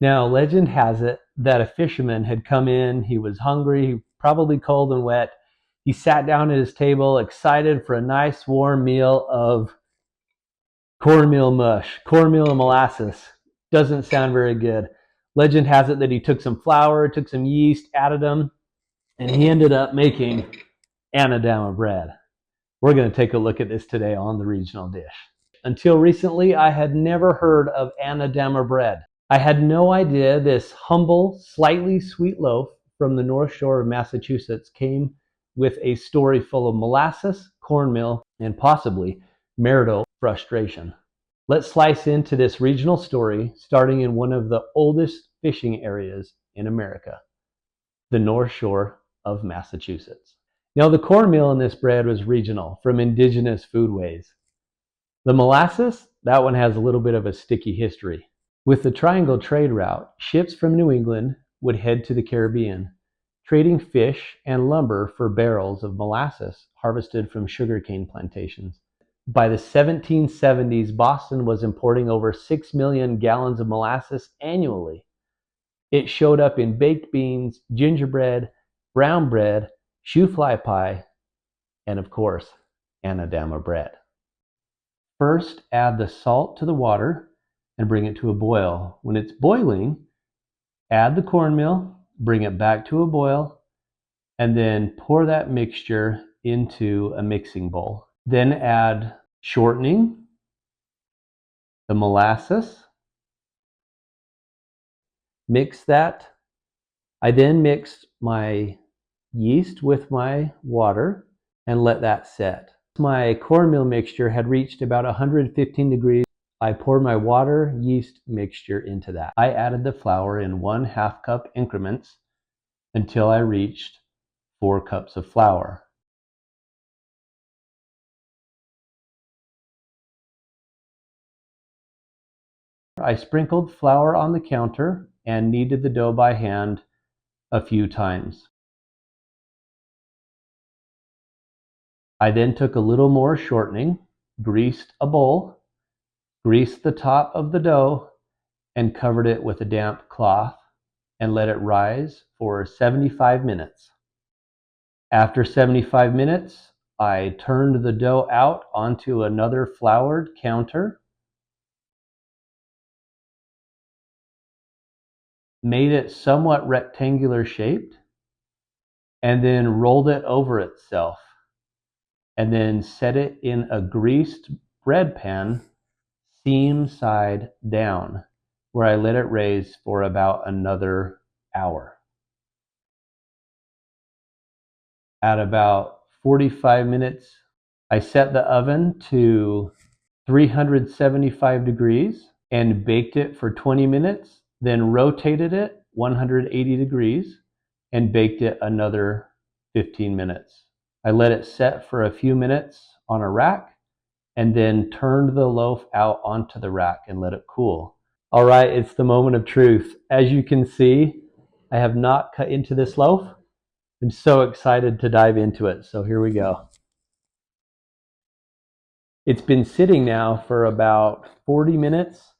Now, legend has it that a fisherman had come in. He was hungry, probably cold and wet. He sat down at his table, excited for a nice warm meal of cornmeal mush, cornmeal and molasses. Doesn't sound very good. Legend has it that he took some flour, took some yeast, added them, and he ended up making Anadama bread. We're going to take a look at this today on the regional dish. Until recently, I had never heard of Anadama bread. I had no idea this humble, slightly sweet loaf from the North Shore of Massachusetts came with a story full of molasses, cornmeal, and possibly marital frustration. Let's slice into this regional story, starting in one of the oldest fishing areas in America, the North Shore of Massachusetts. Now, the cornmeal in this bread was regional, from indigenous foodways. The molasses, that one has a little bit of a sticky history. With the Triangle trade route, ships from New England would head to the Caribbean, trading fish and lumber for barrels of molasses harvested from sugarcane plantations. By the 1770s, Boston was importing over 6 million gallons of molasses annually. It showed up in baked beans, gingerbread, brown bread, shoe fly pie, and of course, Anadama bread. First, add the salt to the water and bring it to a boil. When it's boiling, add the cornmeal, bring it back to a boil, and then pour that mixture into a mixing bowl. Then add shortening, the molasses, mix that. I then mixed my yeast with my water and let that set. My cornmeal mixture had reached about 115 degrees. I poured my water yeast mixture into that. I added the flour in 1/2 cup increments until I reached 4 cups of flour. I sprinkled flour on the counter and kneaded the dough by hand a few times. I then took a little more shortening, greased a bowl, greased the top of the dough, and covered it with a damp cloth and let it rise for 75 minutes. After 75 minutes, I turned the dough out onto another floured counter, made it somewhat rectangular shaped, and then rolled it over itself, and then set it in a greased bread pan, seam side down, where I let it raise for about another hour. At about 45 minutes, I set the oven to 375 degrees and baked it for 20 minutes, then rotated it 180 degrees and baked it another 15 minutes. I let it set for a few minutes on a rack and then turned the loaf out onto the rack and let it cool. All right, it's the moment of truth. As you can see, I have not cut into this loaf. I'm so excited to dive into it. So here we go. It's been sitting now for about 40 minutes.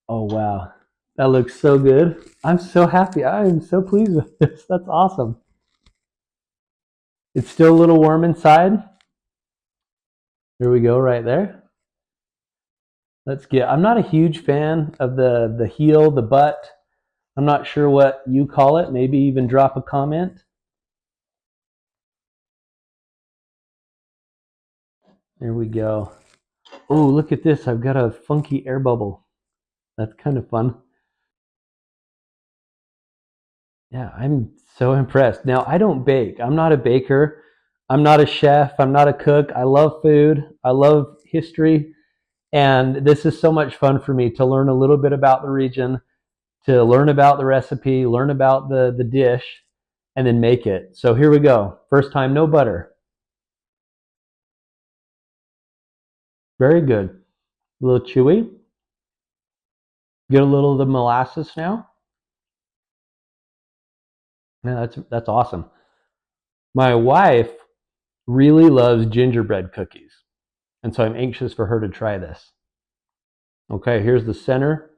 Oh, wow. That looks so good. I'm so happy. I am so pleased with this. That's awesome. It's still a little warm inside. Here we go right there. I'm not a huge fan of the heel, the butt. I'm not sure what you call it. Maybe even drop a comment. There we go. Oh, look at this. I've got a funky air bubble. That's kind of fun. Yeah, I'm so impressed. Now, I don't bake. I'm not a baker. I'm not a chef. I'm not a cook. I love food. I love history. And this is so much fun for me to learn a little bit about the region, to learn about the recipe, learn about the dish, and then make it. So here we go. First time, no butter. Very good. A little chewy. Get a little of the molasses now. Yeah, that's awesome. My wife really loves gingerbread cookies, and so I'm anxious for her to try this. Okay, here's the center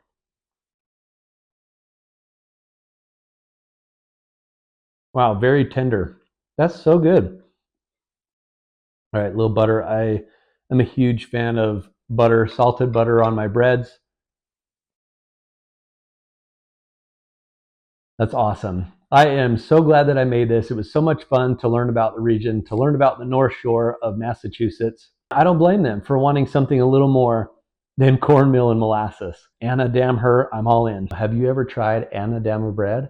Wow, very tender. That's so good. All right, a little butter. I am a huge fan of butter, salted butter on my breads. That's awesome. I am so glad that I made this. It was so much fun to learn about the region, to learn about the North Shore of Massachusetts. I don't blame them for wanting something a little more than cornmeal and molasses. Anna, damn her, I'm all in. Have you ever tried Anadama bread?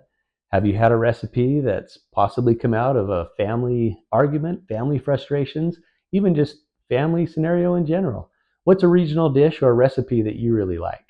Have you had a recipe that's possibly come out of a family argument, family frustrations, even just family scenario in general? What's a regional dish or a recipe that you really like?